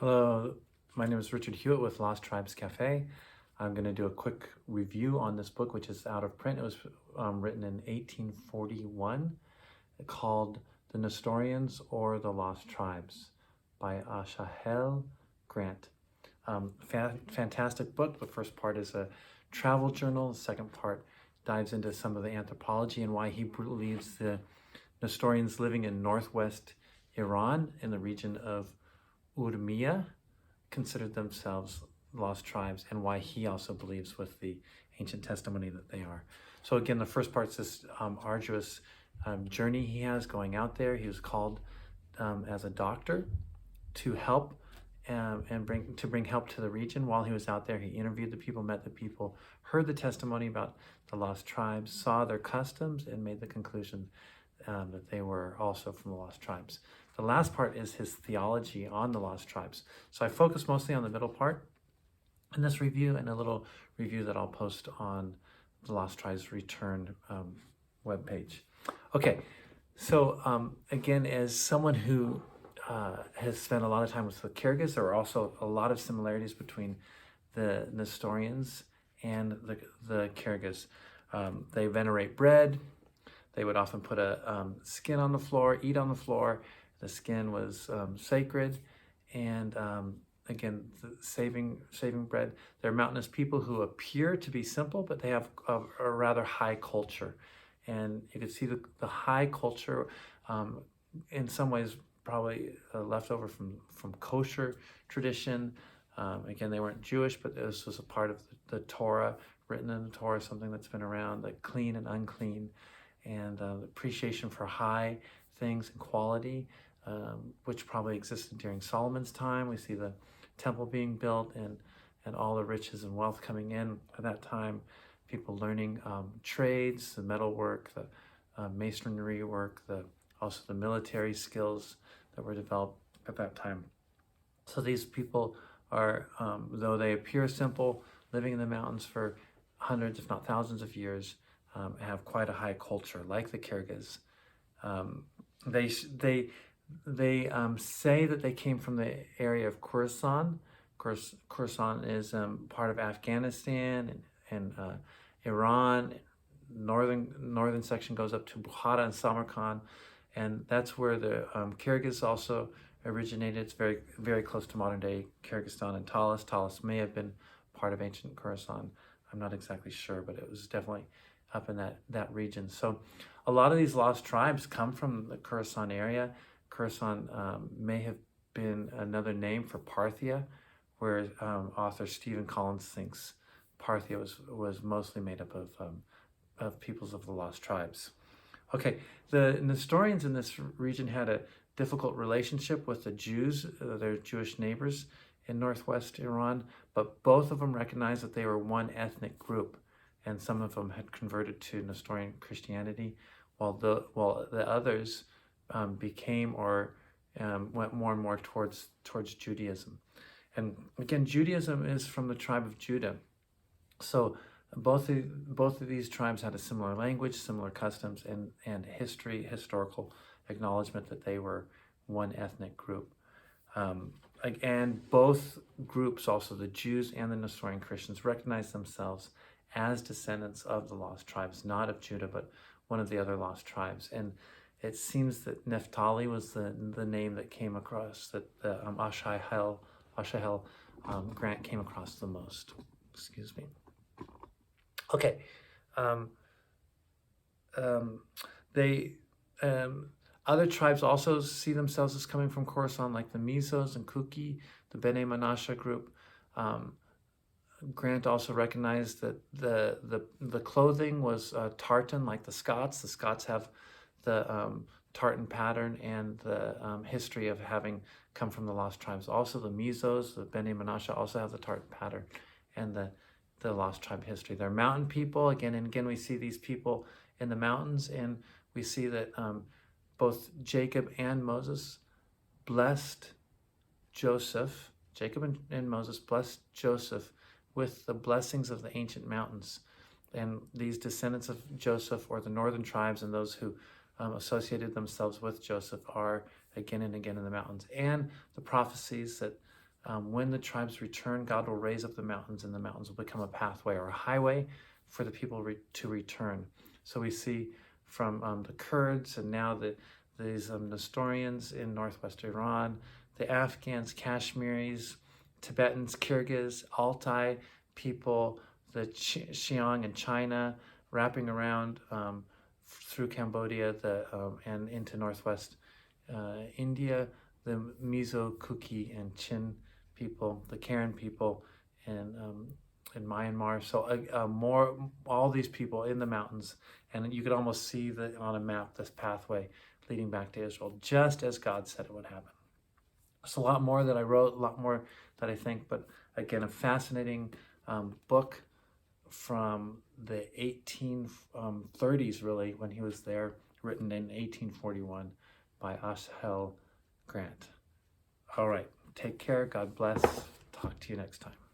Hello, my name is Richard Hewitt with Lost Tribes Cafe. I'm going to do a quick review on this book, which is out of print. It was written in 1841, called The Nestorians or the Lost Tribes by Asahel Grant. Fantastic book. The first part is a travel journal. The second part dives into some of the anthropology and why he believes the Nestorians living in northwest Iran in the region of Urmia considered themselves lost tribes, and why he also believes with the ancient testimony that they are. So again, the first part's this arduous journey he has going out there. He was called as a doctor to help and bring help to the region. While he was out there, he interviewed the people, met the people, heard the testimony about the lost tribes, saw their customs, and made the conclusion that they were also from the lost tribes. The last part is his theology on the lost tribes. So I focus mostly on the middle part in this review, and a little review that I'll post on the Lost Tribes Return webpage. Okay, so again, as someone who has spent a lot of time with the Kyrgyz, there are also a lot of similarities between the Nestorians and the Kyrgyz. They venerate bread. They would often put a skin on the floor, eat on the floor. The skin was sacred, and again, saving bread. They're mountainous people who appear to be simple, but they have a rather high culture. And you can see the high culture, in some ways, probably left over from kosher tradition. Again, they weren't Jewish, but this was a part of the Torah, written in the Torah, something that's been around, like clean and unclean, and appreciation for high things and quality, which probably existed during Solomon's time. We see the temple being built and all the riches and wealth coming in at that time. People learning trades, the metalwork, the masonry work, also the military skills that were developed at that time. So these people are, though they appear simple, living in the mountains for hundreds, if not thousands of years, have quite a high culture, like the Kyrgyz. They say that they came from the area of Khorasan. Khorasan is part of Afghanistan and Iran. Northern section goes up to Bukhara and Samarkand, and that's where the Kyrgyz also originated. It's very, very close to modern day Kyrgyzstan and Talas. Talas may have been part of ancient Khorasan. I'm not exactly sure, but it was definitely up in that region. So a lot of these lost tribes come from the Khorasan area. Khorasan may have been another name for Parthia, where author Stephen Collins thinks Parthia was mostly made up of peoples of the lost tribes. Okay, the Nestorians in this region had a difficult relationship with the Jews, their Jewish neighbors in northwest Iran, but both of them recognized that they were one ethnic group, and some of them had converted to Nestorian Christianity, while the others became or went more and more towards Judaism. And again, Judaism is from the tribe of Judah. So both of these tribes had a similar language, similar customs, and historical acknowledgement that they were one ethnic group. And both groups, also the Jews and the Nestorian Christians, recognized themselves as descendants of the lost tribes, not of Judah, but one of the other lost tribes. And it seems that Naphtali was the name that came across, that Asahel Grant came across the most. Excuse me. Okay. Other tribes also see themselves as coming from Khorasan, like the Mizos and Kuki, the Bene Menashe group. Grant also recognized that the clothing was tartan, like the Scots. The Scots have the tartan pattern and the history of having come from the lost tribes. Also the Mizos, the Bene Menashe, also have the tartan pattern and the lost tribe history. They're mountain people. Again and again, we see these people in the mountains, and we see that both Jacob and Moses blessed Joseph. Jacob and Moses blessed Joseph with the blessings of the ancient mountains. And these descendants of Joseph, or the northern tribes, and those who associated themselves with Joseph, are again and again in the mountains. And the prophecies that when the tribes return, God will raise up the mountains, and the mountains will become a pathway or a highway for the people to return. So we see from the Kurds, and now these Nestorians in northwest Iran, the Afghans, Kashmiris, Tibetans, Kyrgyz, Altai people, the Xiang in China, wrapping around through Cambodia and into northwest India, the Mizo, Kuki, and Chin people, the Karen people in Myanmar. So all these people in the mountains, and you could almost see on a map this pathway leading back to Israel, just as God said it would happen. There's a lot more that I wrote, a lot more that I think, but again, a fascinating book from the 1830s, really, when he was there, written in 1841 by Asahel Grant. All right, take care. God bless. Talk to you next time.